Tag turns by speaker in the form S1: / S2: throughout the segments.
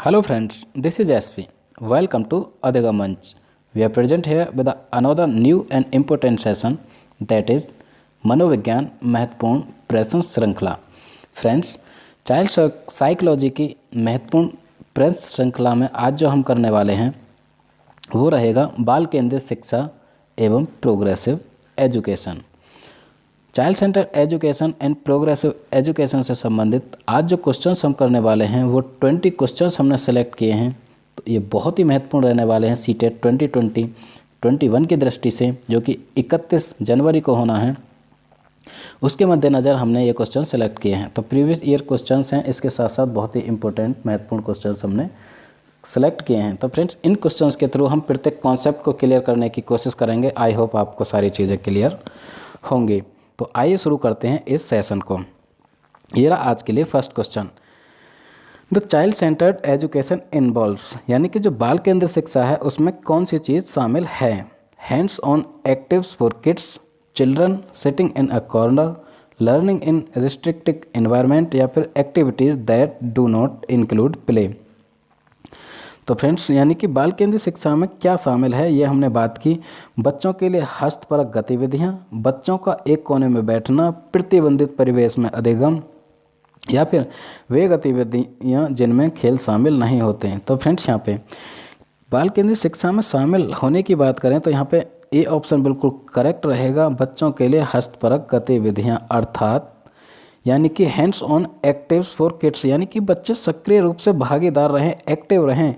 S1: Hello friends, this is SV. Welcome to Adega Manch. We are present here with another new and important session, that is मनोविज्ञान महत्वपूर्ण प्रश्न श्रृंखला। Friends, child psychology की महत्वपूर्ण प्रश्न श्रृंखला में आज जो हम करने वाले हैं वो रहेगा बाल केंद्रित शिक्षा एवं progressive education. Child centre education and progressive education से संबंधित आज जो क्वेश्चंस हम करने वाले हैं वो 20 क्वेश्चंस हमने सेलेक्ट किए हैं। तो ये बहुत ही महत्वपूर्ण रहने वाले हैं सीटेट 2020-21 की दृष्टि से, जो कि 31 जनवरी को होना है। उसके मद्देनज़र हमने ये क्वेश्चन सेलेक्ट किए हैं। तो प्रीवियस ईयर क्वेश्चंस हैं, इसके साथ साथ बहुत ही इंपॉर्टेंट महत्वपूर्ण क्वेश्चंस हमने सेलेक्ट किए हैं। तो फ्रेंड्स, इन क्वेश्चंस के थ्रू हम प्रत्येक कॉन्सेप्ट को क्लियर करने की कोशिश करेंगे। आई होप आपको सारी चीज़ें क्लियर होंगी। तो आइए शुरू करते हैं इस सेशन को। ये रहा आज के लिए first question. The child centred education involves, यानी कि जो बाल केंद्रित शिक्षा है उसमें कौन सी चीज़ शामिल है? Hands on actives for kids, children sitting in a corner, learning in restricted environment, या फिर activities that do not include play. तो फ्रेंड्स, यानी कि बाल केंद्रित शिक्षा में क्या शामिल है ये हमने बात की। बच्चों के लिए हस्तपरक गतिविधियाँ, बच्चों का एक कोने में बैठना, प्रतिबंधित परिवेश में अधिगम, या फिर वे गतिविधियाँ जिनमें खेल शामिल नहीं होते हैं। तो फ्रेंड्स, यहाँ पे बाल केंद्रित शिक्षा में शामिल होने की बात करें तो यहाँ पे ए ऑप्शन बिल्कुल करेक्ट रहेगा। बच्चों के लिए हस्तपरक गतिविधियाँ अर्थात यानी कि hands on actives for kids, यानी कि बच्चे सक्रिय रूप से भागीदार रहें, एक्टिव रहें।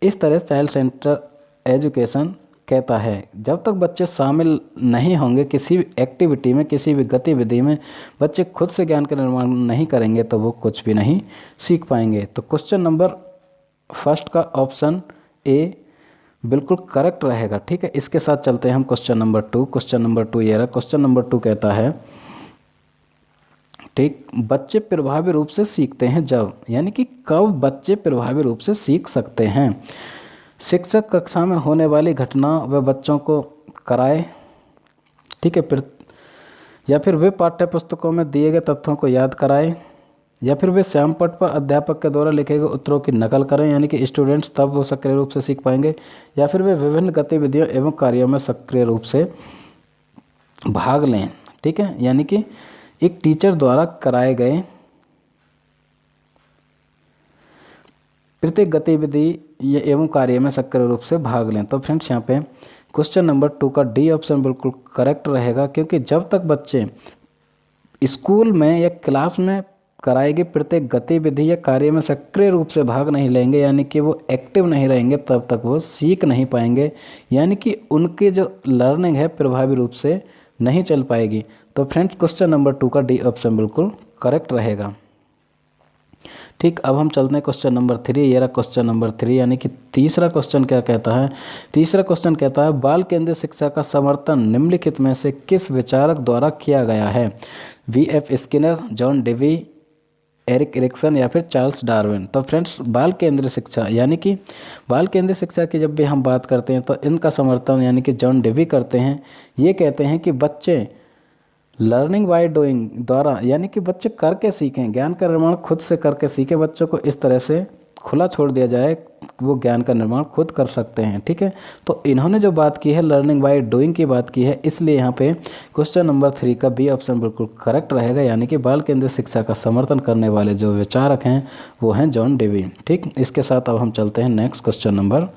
S1: इस तरह चाइल्ड सेंटर एजुकेशन कहता है। जब तक बच्चे शामिल नहीं होंगे किसी भी एक्टिविटी में, किसी भी गतिविधि में, बच्चे खुद से ज्ञान का निर्माण नहीं करेंगे तो वो कुछ भी नहीं सीख पाएंगे। तो क्वेश्चन नंबर फर्स्ट का ऑप्शन ए बिल्कुल करेक्ट रहेगा। ठीक है, इसके साथ चलते हैं हम क्वेश्चन नंबर 2। क्वेश्चन नंबर 2 ये रहा। क्वेश्चन नंबर 2 कहता है, ठीक, बच्चे प्रभावी रूप से सीखते हैं जब, यानी कि कब बच्चे प्रभावी रूप से सीख सकते हैं? शिक्षक कक्षा में होने वाली घटना व बच्चों को कराए, ठीक है, फिर या फिर वे पाठ्य पुस्तकों में दिए गए तथ्यों को याद कराए, या फिर वे श्याम पट पर अध्यापक के द्वारा लिखे गए उत्तरों की नकल करें, यानी कि स्टूडेंट्स तब वो सक्रिय रूप से सीख पाएंगे, या फिर वे विभिन्न गतिविधियों एवं कार्यों में सक्रिय रूप से भाग लें। ठीक है, यानी कि एक टीचर द्वारा कराए गए प्रत्येक गतिविधि एवं कार्य में सक्रिय रूप से भाग लें। तो फ्रेंड्स, यहाँ पे क्वेश्चन नंबर 2 का डी ऑप्शन बिल्कुल करेक्ट रहेगा, क्योंकि जब तक बच्चे स्कूल में या क्लास में कराई गई प्रत्येक गतिविधि या कार्य में सक्रिय रूप से भाग नहीं लेंगे, यानी कि वो एक्टिव नहीं रहेंगे, तब तक वो सीख नहीं पाएंगे, यानी कि उनकी जो लर्निंग है प्रभावी रूप से नहीं चल पाएगी। तो फ्रेंड्स, क्वेश्चन नंबर 2 का डी ऑप्शन बिल्कुल करेक्ट रहेगा। ठीक, अब हम चलते हैं क्वेश्चन नंबर 3। ये रहा क्वेश्चन नंबर 3, यानी कि तीसरा क्वेश्चन क्या कहता है? तीसरा क्वेश्चन कहता है, बाल केंद्रित शिक्षा का समर्थन निम्नलिखित में से किस विचारक द्वारा किया गया है? V.F. Skinner, John Dewey, Erik Erikson, या फिर चार्ल्स डार्विन। तो फ्रेंड्स, बाल केंद्रित शिक्षा, यानी कि बाल केंद्रित शिक्षा की जब भी हम बात करते हैं तो इनका समर्थन यानी कि जॉन डेवी करते हैं। ये कहते हैं कि बच्चे लर्निंग बाय डूइंग द्वारा, यानी कि बच्चे करके सीखें, ज्ञान का निर्माण खुद से करके सीखें। बच्चों को इस तरह से खुला छोड़ दिया जाए, वो ज्ञान का निर्माण खुद कर सकते हैं। ठीक है, तो इन्होंने जो बात की है लर्निंग बाय डूइंग की बात की है, इसलिए यहाँ पे क्वेश्चन नंबर 3 का बी ऑप्शन बिल्कुल करेक्ट रहेगा, यानी कि बाल केंद्रित शिक्षा का समर्थन करने वाले जो विचारक हैं वो हैं जॉन डेवी। ठीक, इसके साथ अब हम चलते हैं नेक्स्ट क्वेश्चन नंबर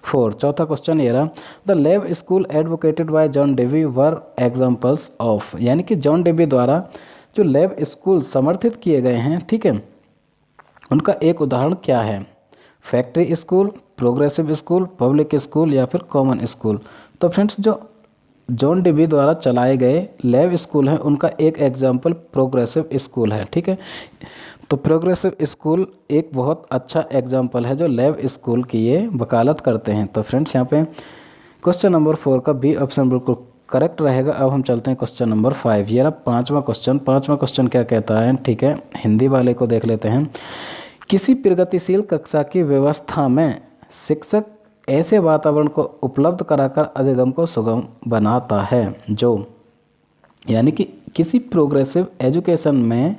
S1: 4। चौथा क्वेश्चन ये रहा, द लेव school advocated bye John Dewey were examples of, यानी कि जॉन डेवी द्वारा जो लेव स्कूल समर्थित किए गए हैं, ठीक है, उनका एक उदाहरण क्या है? Factory school, progressive school, public school, या फिर कॉमन स्कूल। तो फ्रेंड्स, जो जॉन डेवी द्वारा चलाए गए लेव स्कूल हैं उनका एक एग्जाम्पल प्रोग्रेसिव स्कूल है। ठीक है, तो प्रोग्रेसिव स्कूल एक बहुत अच्छा एग्जाम्पल है जो लेव स्कूल की ये वकालत करते हैं। तो फ्रेंड्स, यहाँ पे क्वेश्चन नंबर 4 का बी ऑप्शन बिल्कुल करेक्ट रहेगा। अब हम चलते हैं क्वेश्चन नंबर 5। ये रहा पाँचवा क्वेश्चन। पाँचवा क्वेश्चन क्या कहता है? ठीक है, हिंदी वाले को देख लेते हैं। किसी प्रगतिशील कक्षा की व्यवस्था में शिक्षक ऐसे वातावरण को उपलब्ध कराकर अधिगम को सुगम बनाता है जो, यानी कि किसी प्रोग्रेसिव एजुकेशन में,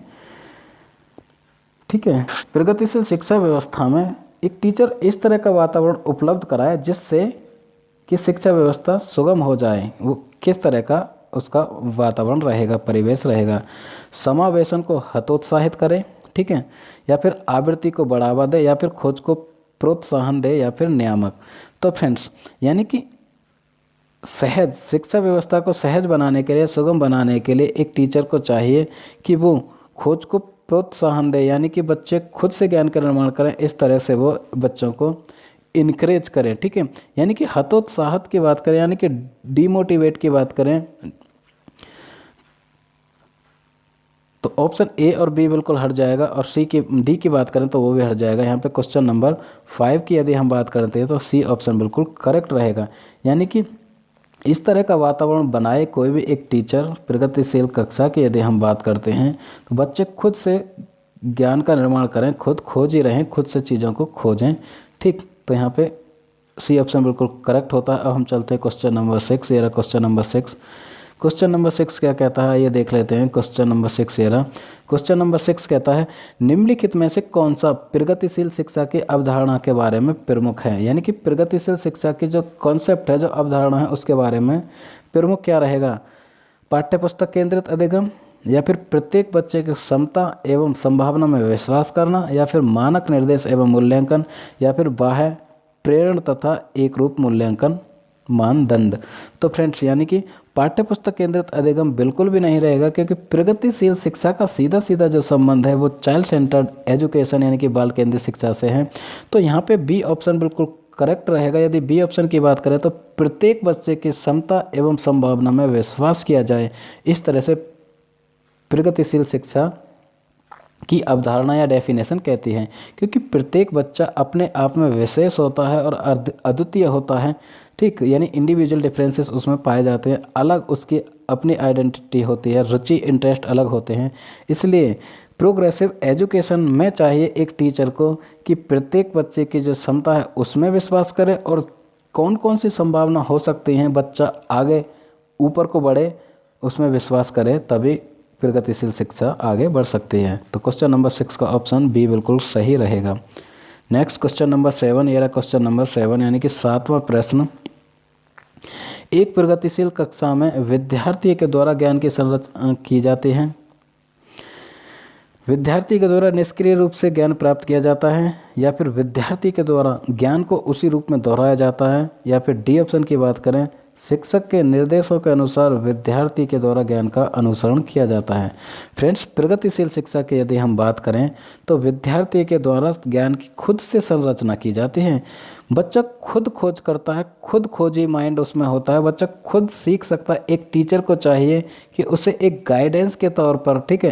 S1: ठीक है, प्रगतिशील शिक्षा व्यवस्था में एक टीचर इस तरह का वातावरण उपलब्ध कराए जिससे कि शिक्षा व्यवस्था सुगम हो जाए। वो किस तरह का उसका वातावरण रहेगा, परिवेश रहेगा। समावेशन को हतोत्साहित करे, ठीक है, या फिर आवृत्ति को बढ़ावा दे, या फिर खोज को प्रोत्साहन दे, या फिर नियामक। तो फ्रेंड्स यानी कि सहज शिक्षा व्यवस्था को सहज बनाने के लिए, सुगम बनाने के लिए एक टीचर को चाहिए कि वो खोज को प्रोत्साहन दे, यानी कि बच्चे खुद से ज्ञान का निर्माण करें। इस तरह से वो बच्चों को इनकरेज करें, ठीक है, यानी कि हतोत्साहित की बात करें, यानी कि डीमोटिवेट की बात करें, तो ऑप्शन ए और बी बिल्कुल हट जाएगा, और डी की बात करें तो वो भी हट जाएगा। यहाँ पे क्वेश्चन नंबर 5 की यदि हम बात करते हैं तो सी ऑप्शन बिल्कुल करेक्ट रहेगा। यानी कि इस तरह का वातावरण बनाए कोई भी एक टीचर प्रगतिशील कक्षा की यदि हम बात करते हैं तो बच्चे खुद से ज्ञान का निर्माण करें, खुद खोज ही रहें, खुद से चीज़ों को खोजें, ठीक। तो यहाँ पे सी ऑप्शन बिल्कुल करेक्ट होता है। अब हम चलते हैं क्वेश्चन नंबर 6। ये रहा क्वेश्चन नंबर 6। क्वेश्चन नंबर 6 क्या कहता है ये देख लेते हैं। क्वेश्चन नंबर 6 ये रहा। क्वेश्चन नंबर 6 कहता है निम्नलिखित में से कौन सा प्रगतिशील शिक्षा की अवधारणा के बारे में प्रमुख है। यानी कि प्रगतिशील शिक्षा की जो कॉन्सेप्ट है, जो अवधारणा है, उसके बारे में प्रमुख क्या रहेगा। पाठ्यपुस्तक केंद्रित अधिगम, या फिर प्रत्येक बच्चे की क्षमता एवं संभावना में विश्वास करना, या फिर मानक निर्देश एवं मूल्यांकन, या फिर बाह्य प्रेरण तथा एक रूप मूल्यांकन मानदंड। तो फ्रेंड्स यानी कि पाठ्यपुस्तक केंद्रित अधिगम बिल्कुल भी नहीं रहेगा, क्योंकि प्रगतिशील शिक्षा का सीधा सीधा जो संबंध है वो चाइल्ड सेंटर्ड एजुकेशन यानी कि बाल केंद्रित शिक्षा से है। तो यहाँ पे बी ऑप्शन बिल्कुल करेक्ट रहेगा। यदि बी ऑप्शन की बात करें तो प्रत्येक बच्चे की क्षमता एवं संभावना में विश्वास किया जाए, इस तरह से प्रगतिशील शिक्षा की अवधारणा या डेफिनेशन कहती है। क्योंकि प्रत्येक बच्चा अपने आप में विशेष होता है और अद्वितीय होता है, ठीक, यानी इंडिविजुअल डिफरेंसेस उसमें पाए जाते हैं, अलग उसकी अपनी आइडेंटिटी होती है, रुचि इंटरेस्ट अलग होते हैं। इसलिए प्रोग्रेसिव एजुकेशन में चाहिए एक टीचर को कि प्रत्येक बच्चे की जो क्षमता है उसमें विश्वास करे, और कौन कौन सी संभावना हो सकती हैं बच्चा आगे ऊपर को बढ़े उसमें विश्वास करे, तभी प्रगतिशील शिक्षा आगे बढ़ सकती है। तो क्वेश्चन नंबर 6 का ऑप्शन बी बिल्कुल सही रहेगा। Next question number 7। ये रहा क्वेश्चन नंबर 7 यानी कि 7वां प्रश्न। एक प्रगतिशील कक्षा में विद्यार्थी के द्वारा ज्ञान की संरचना की जाती है। विद्यार्थी के द्वारा निष्क्रिय रूप से ज्ञान प्राप्त किया जाता है, या फिर विद्यार्थी के द्वारा ज्ञान को उसी रूप में दोहराया जाता है, या फिर डी ऑप्शन की बात करें शिक्षक के निर्देशों के अनुसार विद्यार्थी के द्वारा ज्ञान का अनुसरण किया जाता है। फ्रेंड्स प्रगतिशील शिक्षा की यदि हम बात करें तो विद्यार्थी के द्वारा ज्ञान की खुद से संरचना की जाती है। बच्चा खुद खोज करता है, खुद खोजी माइंड उसमें होता है, बच्चा खुद सीख सकता है। एक टीचर को चाहिए कि उसे एक गाइडेंस के तौर पर, ठीक है,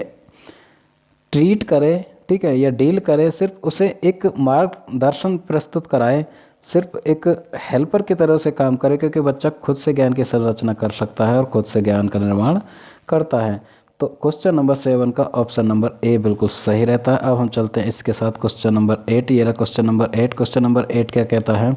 S1: ट्रीट करे, ठीक है, या डील करे, सिर्फ उसे एक मार्गदर्शन प्रस्तुत कराए, सिर्फ एक हेल्पर की तरह से काम करे, क्योंकि बच्चा खुद से ज्ञान की संरचना कर सकता है और खुद से ज्ञान का निर्माण करता है। तो क्वेश्चन नंबर 7 का ऑप्शन नंबर ए बिल्कुल सही रहता है। अब हम चलते हैं इसके साथ क्वेश्चन नंबर 8। ये रहा क्वेश्चन नंबर 8। क्वेश्चन नंबर 8 क्या कहता है,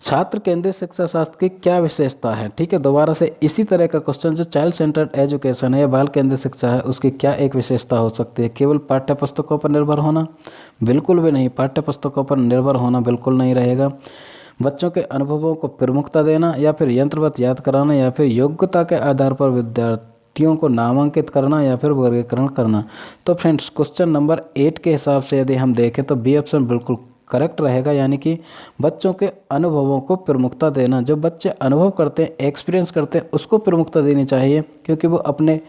S1: छात्र केंद्रित शिक्षा शास्त्र की क्या विशेषता है। ठीक है, दोबारा से इसी तरह का क्वेश्चन, जो चाइल्ड सेंटर्ड एजुकेशन है या बाल केंद्रित शिक्षा है, उसकी क्या एक विशेषता हो सकती है। केवल पाठ्य पुस्तकों पर निर्भर होना, बिल्कुल भी नहीं, पाठ्य पुस्तकों पर निर्भर होना बिल्कुल नहीं रहेगा। बच्चों के अनुभवों को प्रमुखता देना, या फिर यंत्रवत याद कराना, या फिर योग्यता के आधार पर विद्यार्थियों को नामांकित करना, या फिर वर्गीकरण करना। तो फ्रेंड्स क्वेश्चन नंबर 8 के हिसाब से यदि हम देखें तो बी ऑप्शन बिल्कुल करेक्ट रहेगा, यानी कि बच्चों के अनुभवों को प्रमुखता देना। जो बच्चे अनुभव करते हैं, एक्सपीरियंस करते हैं, उसको प्रमुखता देनी चाहिए, क्योंकि वो अपने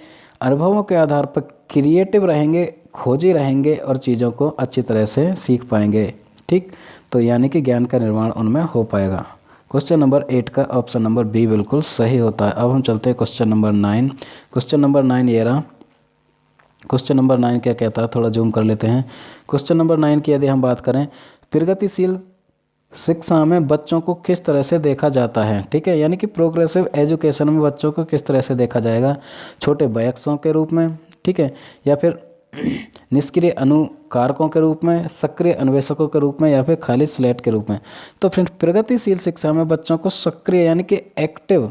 S1: अनुभवों के आधार पर क्रिएटिव रहेंगे, खोजी रहेंगे और चीज़ों को अच्छी तरह से सीख पाएंगे। ठीक, तो यानी कि ज्ञान का निर्माण उनमें हो पाएगा। क्वेश्चन नंबर 8 का ऑप्शन नंबर बी बिल्कुल सही होता है। अब हम चलते हैं क्वेश्चन नंबर 9। क्वेश्चन नंबर 9 ये रहा। क्वेश्चन नंबर 9 क्या कहता है, थोड़ा जूम कर लेते हैं। क्वेश्चन नंबर 9 की यदि हम बात करें, प्रगतिशील शिक्षा में बच्चों को किस तरह से देखा जाता है। ठीक है, यानी कि प्रोग्रेसिव एजुकेशन में बच्चों को किस तरह से देखा जाएगा, छोटे वयस्कों के रूप में, ठीक है, या फिर निष्क्रिय अनुकारकों के रूप में, सक्रिय अन्वेषकों के रूप में, या फिर खाली स्लेट के रूप में। तो फ्रेंड्स प्रगतिशील शिक्षा में बच्चों को सक्रिय यानी कि एक्टिव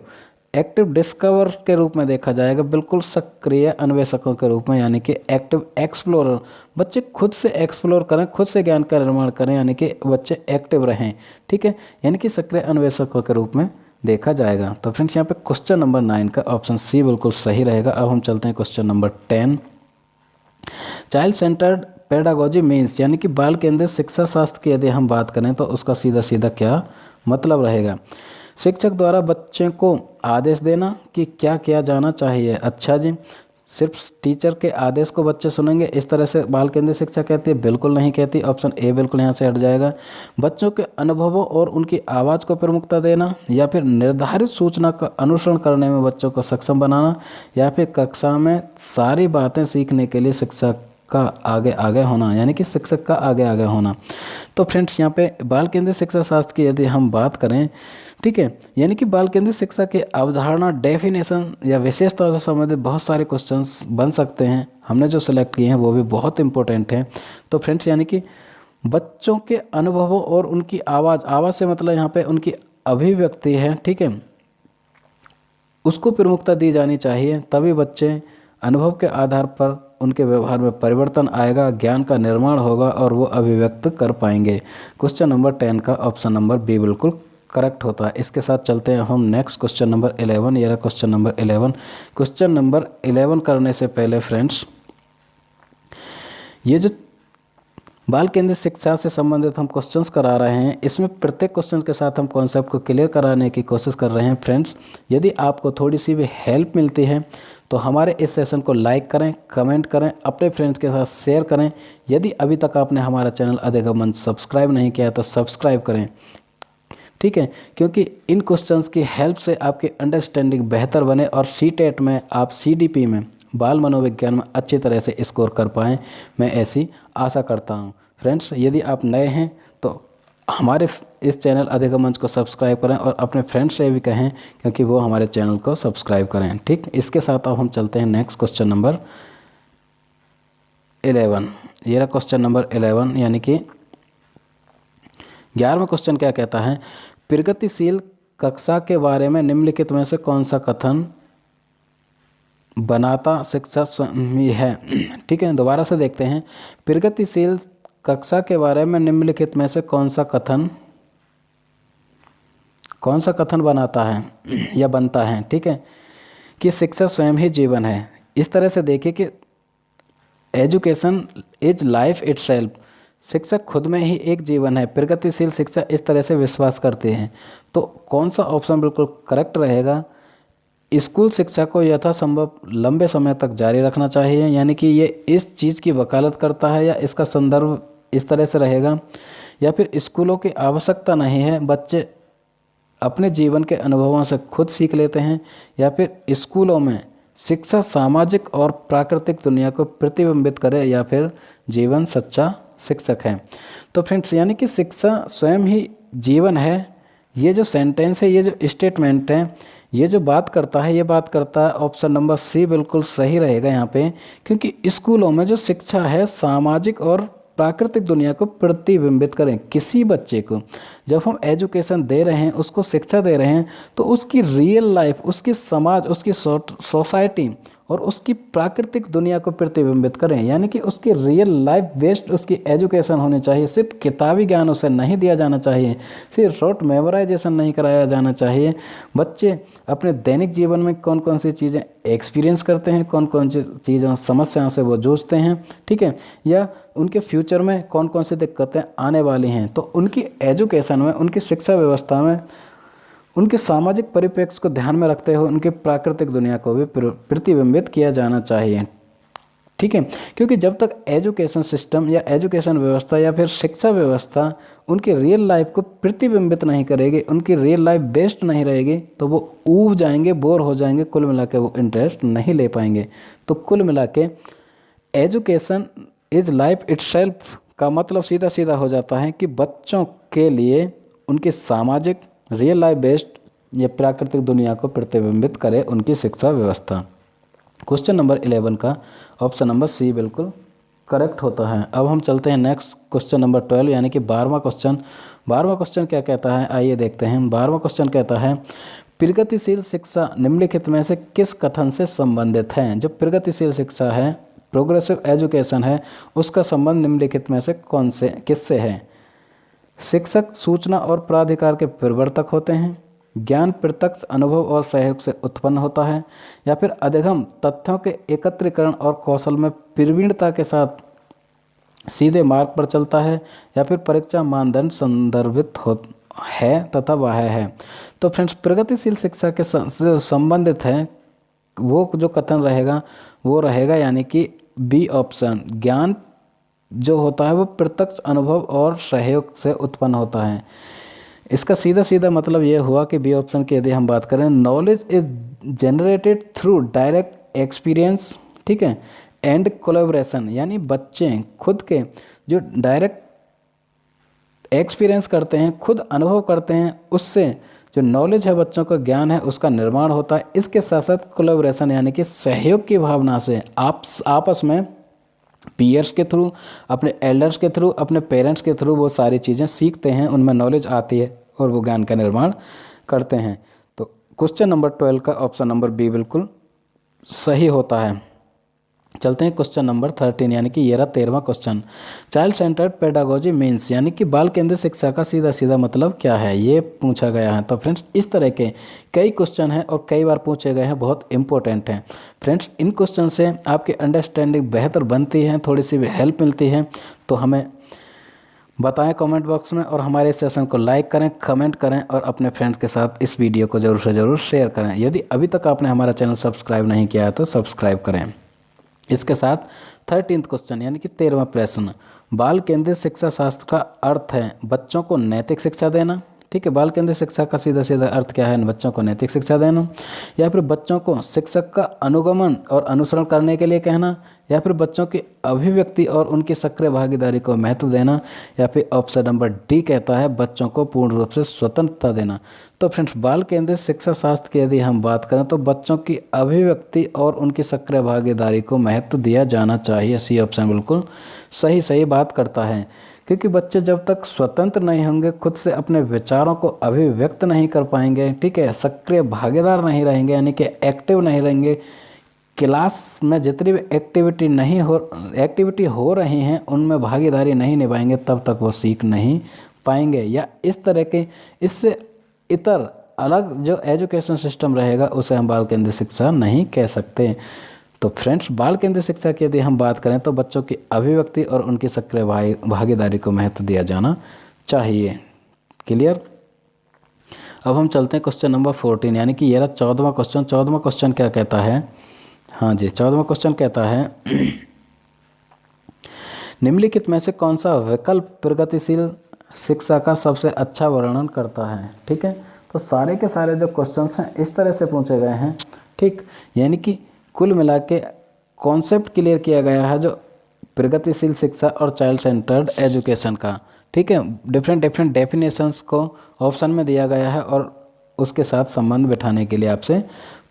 S1: एक्टिव डिस्कवर के रूप में देखा जाएगा, बिल्कुल सक्रिय अन्वेषकों के रूप में, यानी कि एक्टिव एक्सप्लोरर। बच्चे खुद से एक्सप्लोर करें, खुद से ज्ञान का निर्माण करें, यानी कि बच्चे एक्टिव रहें, ठीक है, यानी कि सक्रिय अन्वेषकों के रूप में देखा जाएगा। तो फ्रेंड्स यहाँ पे क्वेश्चन नंबर 9 का ऑप्शन सी बिल्कुल सही रहेगा। अब हम चलते हैं question number 10। Child centered pedagogy means, यानी कि बाल केंद्रित शिक्षा शास्त्र की यदि हम बात करें तो उसका सीधा सीधा क्या मतलब रहेगा? शिक्षक द्वारा बच्चे को आदेश देना कि क्या किया जाना चाहिए। अच्छा जी, सिर्फ टीचर के आदेश को बच्चे सुनेंगे, इस तरह से बाल केंद्रित शिक्षा कहती है? बिल्कुल नहीं कहती। ऑप्शन ए बिल्कुल यहाँ से हट जाएगा। बच्चों के अनुभवों और उनकी आवाज़ को प्रमुखता देना, या फिर निर्धारित सूचना का अनुसरण करने में बच्चों को सक्षम बनाना, या फिर कक्षा में सारी बातें सीखने के लिए शिक्षक का आगे आगे होना, यानी कि शिक्षक का आगे आगे होना। तो फ्रेंड्स यहाँ पे बाल केंद्रित शिक्षा शास्त्र की यदि हम बात करें, ठीक है, यानी कि बाल केंद्रित शिक्षा की अवधारणा, डेफिनेशन या विशेषता से संबंधित बहुत सारे क्वेश्चंस बन सकते हैं। हमने जो सिलेक्ट किए हैं वो भी बहुत इंपॉर्टेंट हैं। तो फ्रेंड्स यानी कि बच्चों के अनुभवों और उनकी आवाज़ से मतलब यहाँ पे उनकी अभिव्यक्ति है, ठीक है, उसको प्रमुखता दी जानी चाहिए, तभी बच्चे अनुभव के आधार पर उनके व्यवहार में परिवर्तन आएगा, ज्ञान का निर्माण होगा और वो अभिव्यक्त कर पाएंगे। क्वेश्चन नंबर 10 का ऑप्शन नंबर बी बिल्कुल करेक्ट होता है। इसके साथ चलते हैं हम नेक्स्ट क्वेश्चन नंबर 11। ये रहा क्वेश्चन नंबर 11। क्वेश्चन नंबर 11 करने से पहले फ्रेंड्स, ये जो बाल केंद्रित शिक्षा से संबंधित हम क्वेश्चंस करा रहे हैं, इसमें प्रत्येक क्वेश्चन के साथ हम कॉन्सेप्ट को क्लियर कराने की कोशिश कर रहे हैं। फ्रेंड्स यदि आपको थोड़ी सी भी हेल्प मिलती है तो हमारे इस सेशन को लाइक करें, कमेंट करें, अपने फ्रेंड्स के साथ शेयर करें। यदि अभी तक आपने हमारा चैनल अधिगम मंच सब्सक्राइब नहीं किया तो सब्सक्राइब करें, ठीक है, क्योंकि इन क्वेश्चंस की हेल्प से आपकी अंडरस्टैंडिंग बेहतर बने और सीटेट में आप सीडीपी में बाल मनोविज्ञान में अच्छी तरह से स्कोर कर पाएँ, मैं ऐसी आशा करता हूँ। फ्रेंड्स यदि आप नए हैं तो हमारे इस चैनल अधिगम मंच को सब्सक्राइब करें और अपने फ्रेंड्स से भी कहें क्योंकि वो हमारे चैनल को सब्सक्राइब करें, ठीक। इसके साथ अब हम चलते हैं नेक्स्ट क्वेश्चन नंबर 11। ये रहा क्वेश्चन नंबर 11, यानी कि 11वां क्वेश्चन क्या कहता है? प्रगतिशील कक्षा के बारे में निम्नलिखित में से कौन सा कथन बनाता शिक्षा है, ठीक है। दोबारा से देखते हैं, प्रगतिशील कक्षा के बारे में निम्नलिखित में से कौन सा कथन बनाता है या बनता है, ठीक है, कि शिक्षा स्वयं ही जीवन है। इस तरह से देखिए कि एजुकेशन इज लाइफ इटसेल्फ, शिक्षा खुद में ही एक जीवन है। प्रगतिशील शिक्षा इस तरह से विश्वास करती है। तो कौन सा ऑप्शन बिल्कुल करेक्ट रहेगा? स्कूल शिक्षा को यथासंभव लंबे समय तक जारी रखना चाहिए, यानी कि ये इस चीज़ की वकालत करता है या इसका संदर्भ इस तरह से रहेगा। या फिर स्कूलों की आवश्यकता नहीं है, बच्चे अपने जीवन के अनुभवों से खुद सीख लेते हैं। या फिर स्कूलों में शिक्षा सामाजिक और प्राकृतिक दुनिया को प्रतिबिंबित करे, या फिर जीवन सच्चा शिक्षक है। तो फ्रेंड्स यानी कि शिक्षा स्वयं ही जीवन है, ये जो सेंटेंस है, ये जो स्टेटमेंट है, ये जो बात करता है, ये बात करता है ऑप्शन नंबर सी बिल्कुल सही रहेगा यहाँ पे, क्योंकि स्कूलों में जो शिक्षा है सामाजिक और प्राकृतिक दुनिया को प्रतिबिंबित करें। किसी बच्चे को जब हम एजुकेशन दे रहे हैं, उसको शिक्षा दे रहे हैं, तो उसकी रियल लाइफ, उसकी समाज, उसकी सोसाइटी और उसकी प्राकृतिक दुनिया को प्रतिबिंबित करें, यानी कि उसकी रियल लाइफ बेस्ड उसकी एजुकेशन होनी चाहिए। सिर्फ किताबी ज्ञान उसे नहीं दिया जाना चाहिए, सिर्फ रोट मेमोराइजेशन नहीं कराया जाना चाहिए। बच्चे अपने दैनिक जीवन में कौन कौन सी चीज़ें एक्सपीरियंस करते हैं, कौन कौन सी चीज़ों समस्याओं से वो जूझते हैं, ठीक है, या उनके फ्यूचर में कौन कौन सी दिक्कतें आने वाली हैं, तो उनकी एजुकेशन में, उनकी शिक्षा व्यवस्था में उनके सामाजिक परिप्रेक्ष्य को ध्यान में रखते हुए उनके प्राकृतिक दुनिया को भी प्रतिबिंबित किया जाना चाहिए, ठीक है। क्योंकि जब तक एजुकेशन सिस्टम या एजुकेशन व्यवस्था या फिर शिक्षा व्यवस्था उनकी रियल लाइफ को प्रतिबिंबित नहीं करेगी, उनकी रियल लाइफ बेस्ड नहीं रहेगी, तो वो ऊब जाएंगे, बोर हो जाएंगे, कुल मिला के वो इंटरेस्ट नहीं ले पाएंगे। तो कुल मिला के एजुकेशन इज लाइफ इटसेल्फ का मतलब सीधा सीधा हो जाता है कि बच्चों के लिए उनकी सामाजिक रियल लाइफ बेस्ड या प्राकृतिक दुनिया को प्रतिबिंबित करे उनकी शिक्षा व्यवस्था। क्वेश्चन नंबर 11 का ऑप्शन नंबर सी बिल्कुल करेक्ट होता है। अब हम चलते हैं नेक्स्ट क्वेश्चन नंबर 12, यानी कि 12वां क्वेश्चन। 12वां क्वेश्चन क्या कहता है, आइए देखते हैं। 12वां क्वेश्चन कहता है प्रगतिशील शिक्षा निम्नलिखित में से किस कथन से संबंधित है? जो प्रगतिशील शिक्षा है, प्रोग्रेसिव एजुकेशन है, उसका संबंध निम्नलिखित में से कौन से किससे है? शिक्षक सूचना और प्राधिकार के प्रवर्तक होते हैं, ज्ञान प्रत्यक्ष अनुभव और सहयोग से उत्पन्न होता है, या फिर अधिगम तथ्यों के एकत्रीकरण और कौशल में प्रवीणता के साथ सीधे मार्ग पर चलता है, या फिर परीक्षा मानदंड संदर्भित हो है तथा वह है। तो फ्रेंड्स, प्रगतिशील शिक्षा के संबंधित है वो जो कथन रहेगा वो रहेगा यानी कि बी ऑप्शन। ज्ञान जो होता है वो प्रत्यक्ष अनुभव और सहयोग से उत्पन्न होता है। इसका सीधा सीधा मतलब ये हुआ कि बी ऑप्शन की यदि हम बात करें, knowledge is generated through direct experience, ठीक है, एंड कोलैबोरेशन, यानी बच्चे खुद के जो डायरेक्ट एक्सपीरियंस करते हैं, खुद अनुभव करते हैं, उससे जो नॉलेज है, बच्चों का ज्ञान है, उसका निर्माण होता है। इसके साथ साथ कोलैबोरेशन यानी कि सहयोग की भावना से आपस में पीयर्स के थ्रू, अपने एल्डर्स के थ्रू, अपने पेरेंट्स के थ्रू वो सारी चीज़ें सीखते हैं, उनमें नॉलेज आती है और वो ज्ञान का निर्माण करते हैं। तो क्वेश्चन नंबर 12 का ऑप्शन नंबर बी बिल्कुल सही होता है। चलते हैं क्वेश्चन नंबर 13 यानी कि ये रहा 13वां question. Child centered pedagogy means यानी कि बाल केंद्रित शिक्षा का सीधा सीधा मतलब क्या है, ये पूछा गया है। तो फ्रेंड्स, इस तरह के कई क्वेश्चन हैं और कई बार पूछे गए हैं, बहुत इंपॉर्टेंट हैं। फ्रेंड्स, इन क्वेश्चन से आपकी अंडरस्टैंडिंग बेहतर बनती है, थोड़ी सी भी हेल्प मिलती है, तो हमें बताएं कमेंट बॉक्स में, और हमारे सेशन को लाइक करें, कमेंट करें, और अपने फ्रेंड्स के साथ इस वीडियो को ज़रूर से ज़रूर शेयर करें। यदि अभी तक आपने हमारा चैनल सब्सक्राइब नहीं किया है तो सब्सक्राइब करें। इसके साथ 13वां क्वेश्चन यानी कि 13वां प्रश्न, बाल केंद्रित शिक्षा शास्त्र का अर्थ है बच्चों को नैतिक शिक्षा देना, ठीक है। बाल केंद्रित शिक्षा का सीधा सीधा अर्थ क्या है? बच्चों को नैतिक शिक्षा देना, या फिर बच्चों को शिक्षक का अनुगमन और अनुसरण करने के लिए कहना, या फिर बच्चों की अभिव्यक्ति और उनकी सक्रिय भागीदारी को महत्व देना, या फिर ऑप्शन नंबर डी कहता है बच्चों को पूर्ण रूप से स्वतंत्रता देना। तो फ्रेंड्स, बाल केंद्रित शिक्षा शास्त्र की यदि हम बात करें तो बच्चों की अभिव्यक्ति और उनकी सक्रिय भागीदारी को महत्व दिया जाना चाहिए। सी ऑप्शन बिल्कुल सही बात करता है, क्योंकि बच्चे जब तक स्वतंत्र नहीं होंगे, खुद से अपने विचारों को अभिव्यक्त नहीं कर पाएंगे, ठीक है, सक्रिय भागीदार नहीं रहेंगे यानी कि एक्टिव नहीं रहेंगे, क्लास में जितनी भी एक्टिविटी हो रही हैं उनमें भागीदारी नहीं निभाएंगे, तब तक वो सीख नहीं पाएंगे, या इस तरह के इससे इतर अलग जो एजुकेशन सिस्टम रहेगा उसे हम बाल केंद्रित शिक्षा नहीं कह सकते। तो फ्रेंड्स, बाल केंद्रित शिक्षा की यदि हम बात करें तो बच्चों की अभिव्यक्ति और उनकी सक्रिय भागीदारी को महत्व दिया जाना चाहिए। क्लियर? अब हम चलते हैं क्वेश्चन नंबर 14 यानी कि ये रहा 14वां क्वेश्चन। 14वां क्वेश्चन क्या कहता है? हाँ जी, 14वां क्वेश्चन कहता है निम्नलिखित में से कौन सा विकल्प प्रगतिशील शिक्षा का सबसे अच्छा वर्णन करता है? ठीक है, तो सारे के सारे जो क्वेश्चंस हैं इस तरह से पूछे गए हैं, ठीक, यानी कि कुल मिला के कॉन्सेप्ट क्लियर किया गया है जो प्रगतिशील शिक्षा और चाइल्ड सेंटर्ड एजुकेशन का, ठीक है। डिफरेंट डेफिनेशंस को ऑप्शन में दिया गया है और उसके साथ संबंध बिठाने के लिए आपसे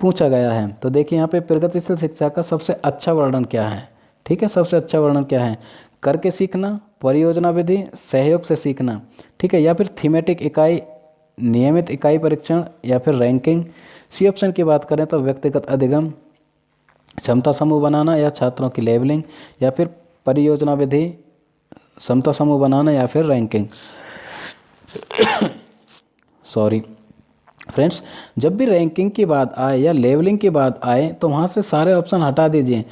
S1: पूछा गया है। तो देखिए यहाँ पे प्रगतिशील शिक्षा का सबसे अच्छा वर्णन क्या है, ठीक है, सबसे अच्छा वर्णन क्या है? करके सीखना, परियोजना विधि, सहयोग से सीखना, ठीक है, या फिर थीमेटिक इकाई, नियमित इकाई परीक्षण, या फिर रैंकिंग। सी ऑप्शन की बात करें तो व्यक्तिगत अधिगम, क्षमता समूह बनाना या छात्रों की लेबलिंग, या फिर परियोजना विधि, क्षमता समूह बनाना, या फिर रैंकिंग। सॉरी फ्रेंड्स, जब भी रैंकिंग की बात आए या लेबलिंग की बात आए तो वहाँ से सारे ऑप्शन हटा दीजिए।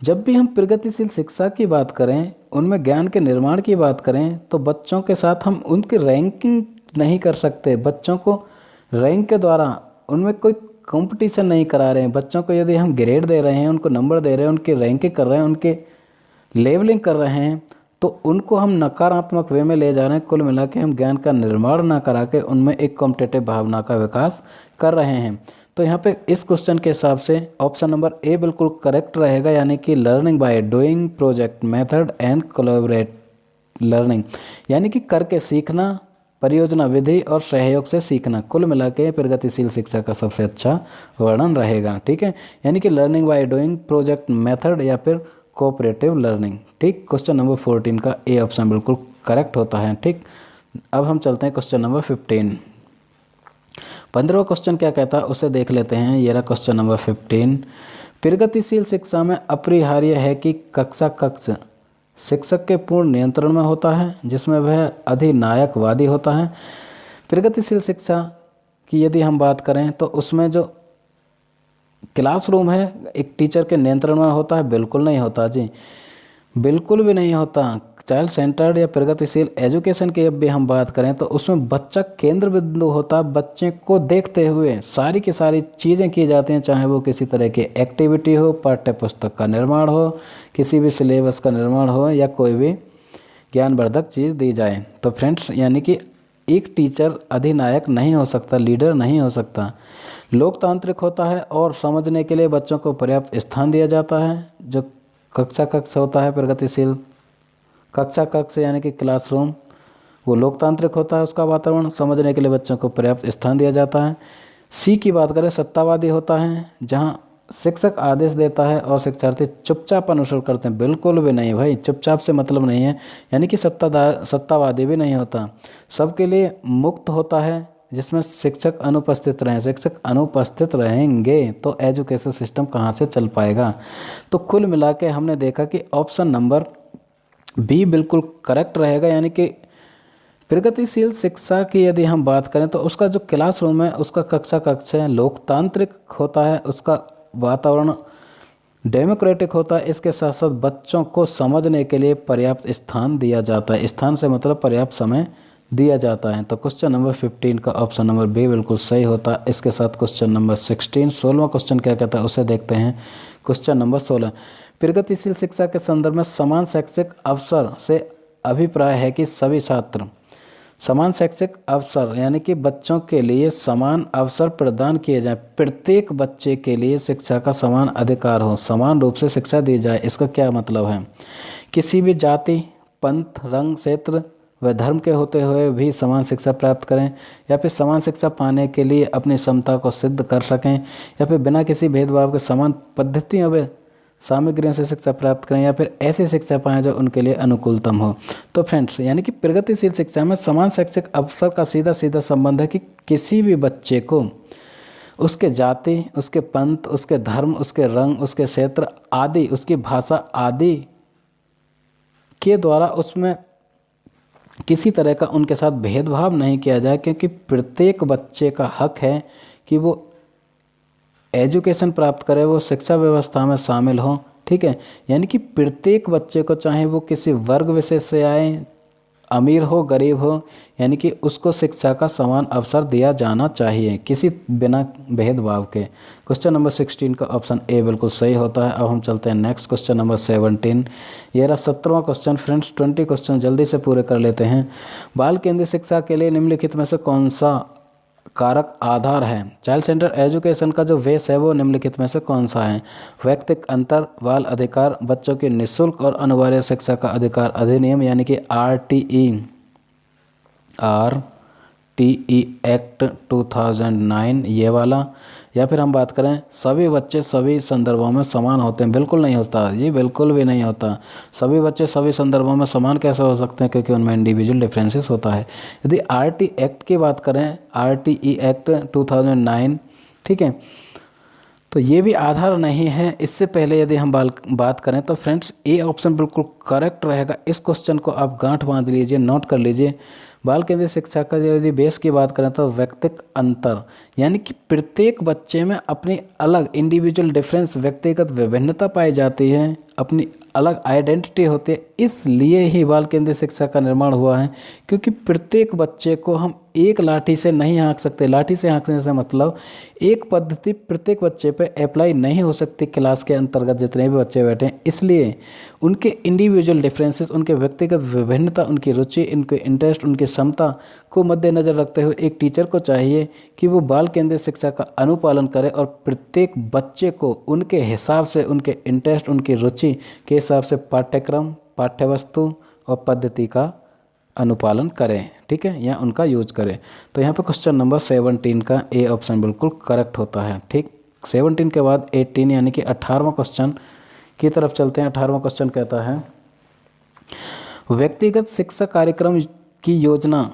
S1: जब भी हम प्रगतिशील शिक्षा की बात करें, उनमें ज्ञान के निर्माण की बात करें, तो बच्चों के साथ हम उनकी रैंकिंग नहीं कर सकते। बच्चों को रैंक के द्वारा उनमें कोई कंपटीशन नहीं करा रहे हैं। बच्चों को यदि हम ग्रेड दे रहे हैं, उनको नंबर दे रहे हैं, उनकी रैंकिंग कर रहे हैं, उनके लेवलिंग कर रहे हैं, तो उनको हम नकारात्मक वे में ले जा रहे हैं। कुल मिला के हम ज्ञान का निर्माण ना करा के उनमें एक कॉम्पिटिटिव भावना का विकास कर रहे हैं। तो यहाँ पे इस क्वेश्चन के हिसाब से ऑप्शन नंबर ए बिल्कुल करेक्ट रहेगा, यानी कि learning by doing, project method and collaborate learning, यानी कि करके सीखना, परियोजना विधि और सहयोग से सीखना, कुल मिला के प्रगतिशील शिक्षा का सबसे अच्छा वर्णन रहेगा, ठीक है, यानी कि learning by doing, project method या फिर कोऑपरेटिव लर्निंग, ठीक। क्वेश्चन नंबर 14 का ए ऑप्शन बिल्कुल करेक्ट होता है, ठीक। अब हम चलते हैं क्वेश्चन नंबर 15। 15वां क्वेश्चन क्या कहता है उसे देख लेते हैं। ये रहा क्वेश्चन नंबर 15। प्रगतिशील शिक्षा में अपरिहार्य है कि कक्षा कक्ष शिक्षक के पूर्ण नियंत्रण में होता है, जिसमें वह अधिनायकवादी होता है। प्रगतिशील शिक्षा की यदि हम बात करें तो उसमें जो क्लासरूम है एक टीचर के नियंत्रण में होता है, बिल्कुल नहीं होता जी, बिल्कुल भी नहीं होता। चाइल्ड सेंटर्ड या प्रगतिशील एजुकेशन की अब भी हम बात करें तो उसमें बच्चा केंद्र बिंदु होता है। बच्चे को देखते हुए सारी की सारी चीज़ें की जाती हैं, चाहे वो किसी तरह की एक्टिविटी हो, पाठ्य पुस्तक का निर्माण हो, किसी भी सिलेबस का निर्माण हो, या कोई भी ज्ञानवर्धक चीज़ दी जाए। तो फ्रेंड्स यानी कि एक टीचर अधिनायक नहीं हो सकता, लीडर नहीं हो सकता। लोकतांत्रिक होता है और समझने के लिए बच्चों को पर्याप्त स्थान दिया जाता है। जो कक्षा कक्ष होता है प्रगतिशील कक्षा कक्ष यानी कि क्लासरूम, वो लोकतांत्रिक होता है, उसका वातावरण समझने के लिए बच्चों को पर्याप्त स्थान दिया जाता है। सी की बात करें सत्तावादी होता है, जहाँ शिक्षक आदेश देता है और शिक्षार्थी चुपचाप अनुसरण करते हैं। बिल्कुल भी नहीं भाई, चुपचाप से मतलब नहीं है, यानी कि सत्तावादी भी नहीं होता। सबके लिए मुक्त होता है, जिसमें शिक्षक अनुपस्थित रहें। शिक्षक अनुपस्थित रहेंगे तो एजुकेशन सिस्टम कहाँ से चल पाएगा। तो कुल मिला के हमने देखा कि ऑप्शन नंबर बी बिल्कुल करेक्ट रहेगा, यानी कि प्रगतिशील शिक्षा की यदि हम बात करें तो उसका जो क्लासरूम है, उसका कक्षा कक्ष है, लोकतांत्रिक होता है, उसका वातावरण डेमोक्रेटिक होता है। इसके साथ साथ बच्चों को समझने के लिए पर्याप्त स्थान दिया जाता है। स्थान से मतलब पर्याप्त समय दिया जाता है। तो क्वेश्चन नंबर 15 का ऑप्शन नंबर बी बिल्कुल सही होता है। इसके साथ क्वेश्चन नंबर 16वां क्वेश्चन क्या कहता है उसे देखते हैं। क्वेश्चन नंबर 16, प्रगतिशील शिक्षा के संदर्भ में समान शैक्षिक अवसर से अभिप्राय है कि सभी छात्र समान शैक्षिक अवसर यानी कि बच्चों के लिए समान अवसर प्रदान किए जाए। प्रत्येक बच्चे के लिए शिक्षा का समान अधिकार हो, समान रूप से शिक्षा दी जाए। इसका क्या मतलब है? किसी भी जाति, पंथ, रंग, क्षेत्र व धर्म के होते हुए भी समान शिक्षा प्राप्त करें, या फिर समान शिक्षा पाने के लिए अपनी क्षमता को सिद्ध कर सकें, या फिर बिना किसी भेदभाव के समान पद्धतियों व सामग्रियों से शिक्षा प्राप्त करें, या फिर ऐसी शिक्षा पाएं जो उनके लिए अनुकूलतम हो। तो फ्रेंड्स यानी कि प्रगतिशील शिक्षा में समान शैक्षिक अवसर का सीधा सीधा संबंध है कि किसी भी बच्चे को उसके जाति, उसके पंथ, उसके धर्म, उसके रंग, उसके क्षेत्र आदि, उसकी भाषा आदि के द्वारा उसमें किसी तरह का उनके साथ भेदभाव नहीं किया जाए, क्योंकि प्रत्येक बच्चे का हक है कि वो एजुकेशन प्राप्त करे, वो शिक्षा व्यवस्था में शामिल हो। ठीक है, यानी कि प्रत्येक बच्चे को, चाहे वो किसी वर्ग विशेष से आए, अमीर हो गरीब हो, यानी कि उसको शिक्षा का समान अवसर दिया जाना चाहिए किसी बिना भेदभाव के। क्वेश्चन नंबर 16 का ऑप्शन ए बिल्कुल सही होता है। अब हम चलते हैं नेक्स्ट क्वेश्चन नंबर 17। ये रहा 17वां क्वेश्चन। फ्रेंड्स 20 क्वेश्चन जल्दी से पूरे कर लेते हैं। बाल केंद्रित शिक्षा के लिए निम्नलिखित में से कौन सा कारक आधार है? चाइल्ड सेंटर एजुकेशन का जो बेस है वो निम्नलिखित में से कौन सा है? व्यक्तिगत अंतर, बाल अधिकार, बच्चों की निःशुल्क और अनिवार्य शिक्षा का अधिकार अधिनियम यानी कि आरटीई एक्ट 2009 ये वाला, या फिर हम बात करें सभी बच्चे सभी संदर्भों में समान होते हैं। बिल्कुल नहीं होता जी, बिल्कुल भी नहीं होता। सभी बच्चे सभी संदर्भों में समान कैसे हो सकते हैं? क्योंकि उनमें इंडिविजुअल डिफरेंसेस होता है। यदि आरटी एक्ट की बात करें, आरटीई एक्ट 2009, ठीक है, तो ये भी आधार नहीं है। इससे पहले यदि हम बात करें तो फ्रेंड्स ए ऑप्शन बिल्कुल करेक्ट रहेगा। इस क्वेश्चन को आप गांठ बांध लीजिए, नोट कर लीजिए। बाल केंद्रित शिक्षा का यदि बेस की बात करें तो व्यक्तिगत अंतर, यानी कि प्रत्येक बच्चे में अपनी अलग इंडिविजुअल डिफरेंस, व्यक्तिगत विभिन्नता पाई जाती है, अपनी अलग आइडेंटिटी होती है। इसलिए ही बाल केंद्रित शिक्षा का निर्माण हुआ है, क्योंकि प्रत्येक बच्चे को हम एक लाठी से नहीं हाँक सकते। लाठी से हाँकने से मतलब एक पद्धति प्रत्येक बच्चे पे अप्लाई नहीं हो सकती क्लास के अंतर्गत जितने भी बच्चे बैठे हैं। इसलिए उनके इंडिविजुअल डिफरेंसेस, उनके व्यक्तिगत विभिन्नता, उनकी रुचि, उनके इंटरेस्ट, उनकी क्षमता को मद्देनज़र रखते हुए एक टीचर को चाहिए कि वो बाल केंद्रित शिक्षा का अनुपालन करे और प्रत्येक बच्चे को उनके हिसाब से, उनके इंटरेस्ट, उनकी रुचि के हिसाब से पाठ्यक्रम, पाठ्यवस्तु और पद्धति का अनुपालन करें। ठीक है, या उनका यूज करें। तो यहाँ पे क्वेश्चन नंबर 17 का ए ऑप्शन बिल्कुल करेक्ट होता है। ठीक, 17 के बाद 18 यानी कि 18वां क्वेश्चन की तरफ चलते हैं। 18वां क्वेश्चन कहता है व्यक्तिगत शिक्षा कार्यक्रम की योजना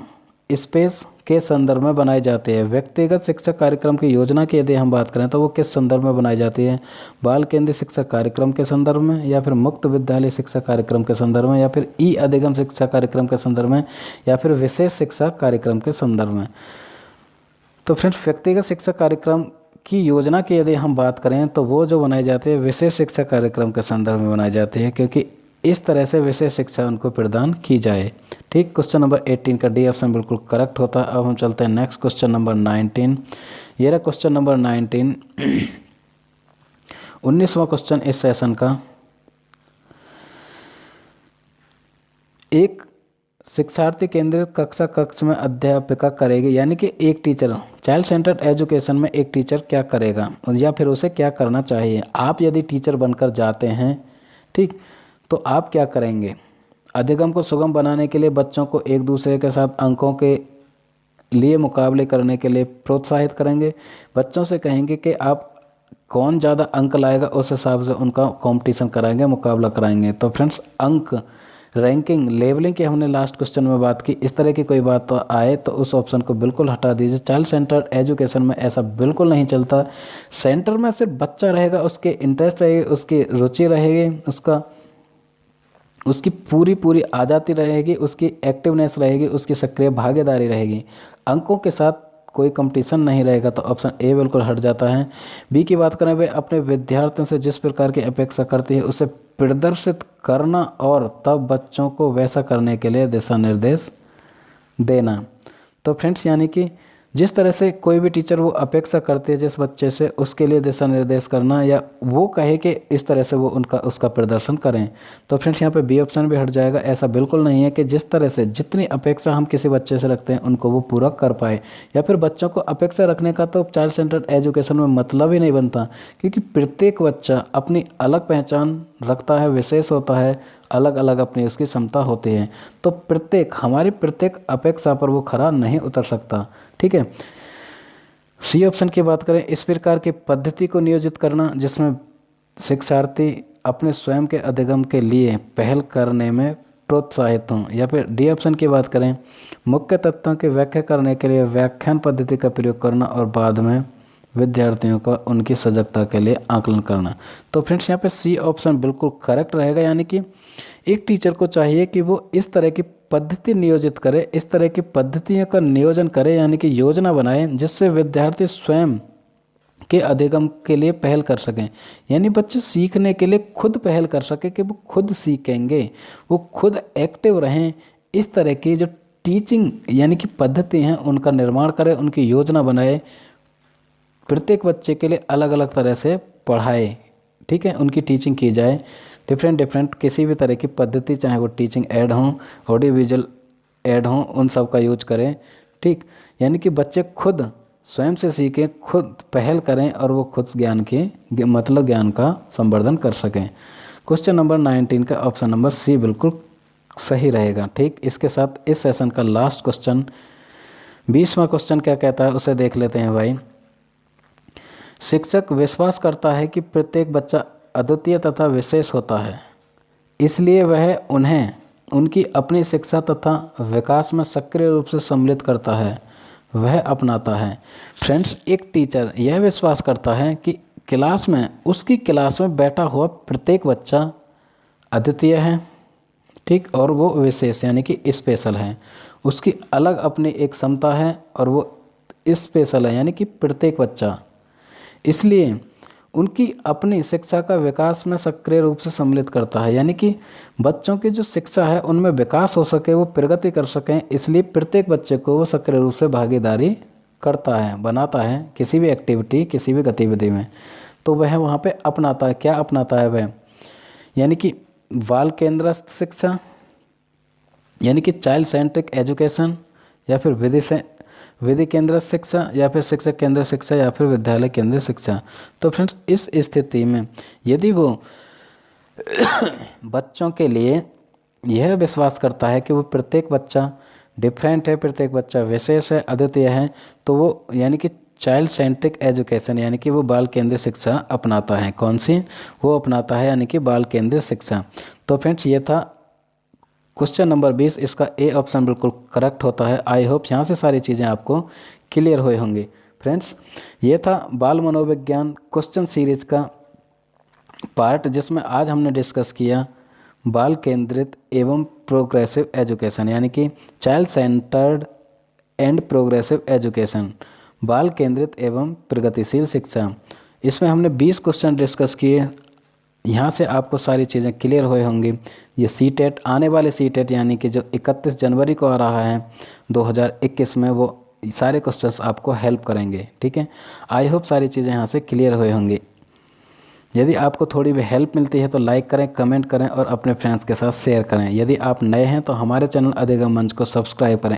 S1: स्पेस के संदर्भ में बनाई जाती है। व्यक्तिगत शिक्षा कार्यक्रम की योजना की यदि हम बात करें तो वो किस संदर्भ में बनाई जाती है? बाल केंद्रीय शिक्षा कार्यक्रम के संदर्भ में, या फिर मुक्त विद्यालय शिक्षा कार्यक्रम के संदर्भ में, या फिर ई अधिगम शिक्षा कार्यक्रम के संदर्भ में, या फिर विशेष शिक्षा कार्यक्रम के संदर्भ में। तो फ्रेंड्स व्यक्तिगत शिक्षा कार्यक्रम की योजना की यदि हम बात करें तो वो जो बनाई जाती है विशेष शिक्षा कार्यक्रम के संदर्भ में बनाई जाती है, क्योंकि इस तरह से विशेष शिक्षा उनको प्रदान की जाए। ठीक, क्वेश्चन नंबर 18 का डी ऑप्शन बिल्कुल करेक्ट होता है। अब हम चलते हैं नेक्स्ट क्वेश्चन नंबर 19। ये रहा क्वेश्चन नंबर 19, 19वां क्वेश्चन इस सेशन का। एक शिक्षार्थी केंद्रित कक्ष में अध्यापिका करेगी, यानी कि एक टीचर, चाइल्ड सेंटर्ड एजुकेशन में एक टीचर क्या करेगा या फिर उसे क्या करना चाहिए। आप यदि टीचर बनकर जाते हैं, ठीक, तो आप क्या करेंगे? अधिगम को सुगम बनाने के लिए बच्चों को एक दूसरे के साथ अंकों के लिए मुकाबले करने के लिए प्रोत्साहित करेंगे। बच्चों से कहेंगे कि आप कौन ज़्यादा अंक लाएगा उस हिसाब से उनका कंपटीशन कराएंगे, मुकाबला कराएंगे। तो फ्रेंड्स अंक, रैंकिंग, लेवलिंग की हमने लास्ट क्वेश्चन में बात की। इस तरह की कोई बात तो आए तो उस ऑप्शन को बिल्कुल हटा दीजिए। चाइल्ड सेंटर्ड एजुकेशन में ऐसा बिल्कुल नहीं चलता। सेंटर में सिर्फ बच्चा रहेगा, उसके इंटरेस्ट रहेगी, उसकी रुचि रहेगी, उसकी पूरी आज़ादी रहेगी, उसकी एक्टिवनेस रहेगी, उसकी सक्रिय भागीदारी रहेगी। अंकों के साथ कोई कंपटीशन नहीं रहेगा, तो ऑप्शन ए बिल्कुल हट जाता है। बी की बात करें, वे अपने विद्यार्थियों से जिस प्रकार की अपेक्षा करती है उसे प्रदर्शित करना और तब बच्चों को वैसा करने के लिए दिशा निर्देश देना। तो फ्रेंड्स यानी कि जिस तरह से कोई भी टीचर वो अपेक्षा करती है जिस बच्चे से, उसके लिए दिशा निर्देश करना, या वो कहे कि इस तरह से वो उसका प्रदर्शन करें। तो फ्रेंड्स यहाँ पे बी ऑप्शन भी हट जाएगा। ऐसा बिल्कुल नहीं है कि जिस तरह से जितनी अपेक्षा हम किसी बच्चे से रखते हैं उनको वो पूरा कर पाए, या फिर बच्चों को अपेक्षा रखने का तो चाइल्ड सेंटर्ड एजुकेशन में मतलब ही नहीं बनता, क्योंकि प्रत्येक बच्चा अपनी अलग पहचान रखता है, विशेष होता है, अलग अलग अपनी उसकी क्षमता होती है। तो हमारी प्रत्येक अपेक्षा पर वो खरा नहीं उतर सकता। ठीक है, सी ऑप्शन की बात करें, इस प्रकार की पद्धति को नियोजित करना जिसमें शिक्षार्थी अपने स्वयं के अधिगम के लिए पहल करने में प्रोत्साहित हों। या फिर डी ऑप्शन की बात करें, मुख्य तत्वों की व्याख्या करने के लिए व्याख्यान पद्धति का प्रयोग करना और बाद में विद्यार्थियों का उनकी सजगता के लिए आकलन करना। तो फ्रेंड्स यहाँ पे सी ऑप्शन बिल्कुल करेक्ट रहेगा, यानी कि एक टीचर को चाहिए कि वो इस तरह की पद्धति नियोजित करे, इस तरह की पद्धतियों का नियोजन करे, यानी कि योजना बनाए जिससे विद्यार्थी स्वयं के अधिगम के लिए पहल कर सकें। यानी बच्चे सीखने के लिए खुद पहल कर सके कि वो खुद सीखेंगे, वो खुद एक्टिव रहें। इस तरह की जो टीचिंग यानी कि पद्धति हैं उनका निर्माण करें, उनकी योजना बनाए, प्रत्येक बच्चे के लिए अलग अलग तरह से पढ़ाए। ठीक है, उनकी टीचिंग की जाए, डिफरेंट किसी भी तरह की पद्धति, चाहे वो टीचिंग ऐड हों, ऑडियो विजुअल ऐड हों, उन सब का यूज करें। ठीक, यानी कि बच्चे खुद स्वयं से सीखें, खुद पहल करें और वो खुद ज्ञान का संवर्धन कर सकें। क्वेश्चन नंबर 19 का ऑप्शन नंबर सी बिल्कुल सही रहेगा। ठीक, इसके साथ इस सेशन का लास्ट क्वेश्चन 20वां क्वेश्चन क्या कहता है उसे देख लेते हैं भाई। शिक्षक विश्वास करता है कि प्रत्येक बच्चा अद्वितीय तथा विशेष होता है, इसलिए वह उन्हें उनकी अपनी शिक्षा तथा विकास में सक्रिय रूप से सम्मिलित करता है, वह अपनाता है। फ्रेंड्स, एक टीचर यह विश्वास करता है कि उसकी क्लास में बैठा हुआ प्रत्येक बच्चा अद्वितीय है, ठीक, और वो विशेष यानी कि स्पेशल है, उसकी अलग अपनी एक क्षमता है और वो स्पेशल है यानी कि प्रत्येक बच्चा, इसलिए उनकी अपनी शिक्षा का विकास में सक्रिय रूप से सम्मिलित करता है। यानी कि बच्चों की जो शिक्षा है उनमें विकास हो सके, वो प्रगति कर सकें, इसलिए प्रत्येक बच्चे को वो सक्रिय रूप से भागीदारी करता है, बनाता है किसी भी एक्टिविटी, किसी भी गतिविधि में। तो वह वहाँ पे अपनाता है। क्या अपनाता है वह? यानी कि बाल केंद्रित शिक्षा, यानी कि चाइल्ड सेंट्रिक एजुकेशन, या फिर विधि केंद्रित शिक्षा, या फिर शिक्षक केंद्रित शिक्षा, या फिर विद्यालय केंद्रित शिक्षा। तो फ्रेंड्स, इस स्थिति में यदि वो बच्चों के लिए यह विश्वास करता है कि वो प्रत्येक बच्चा डिफरेंट है, प्रत्येक बच्चा विशेष है, अद्वितीय है, तो वो यानी कि चाइल्ड सेंट्रिक एजुकेशन यानी कि वो बाल केंद्रित शिक्षा अपनाता है। कौन सी? वो अपनाता है यानी कि बाल केंद्रित शिक्षा। तो फ्रेंड्स, ये था क्वेश्चन नंबर 20 इसका ए ऑप्शन बिल्कुल करेक्ट होता है। आई होप यहाँ से सारी चीज़ें आपको क्लियर हुए होंगी। फ्रेंड्स, ये था बाल मनोविज्ञान क्वेश्चन सीरीज का पार्ट, जिसमें आज हमने डिस्कस किया बाल केंद्रित एवं प्रोग्रेसिव एजुकेशन, यानी कि child centred and progressive education, बाल केंद्रित एवं प्रगतिशील शिक्षा। इसमें हमने 20 क्वेश्चन डिस्कस किए। यहाँ से आपको सारी चीज़ें क्लियर हुए होंगी। ये सीटेट, आने वाले सीटेट यानी कि जो 31 जनवरी को आ रहा है 2021 में, वो सारे क्वेश्चंस आपको हेल्प करेंगे। ठीक है, आई होप सारी चीज़ें यहाँ से क्लियर हुए होंगी। यदि आपको थोड़ी भी हेल्प मिलती है तो लाइक करें, कमेंट करें और अपने फ्रेंड्स के साथ शेयर करें। यदि आप नए हैं तो हमारे चैनल अधिगम मंच को सब्सक्राइब करें।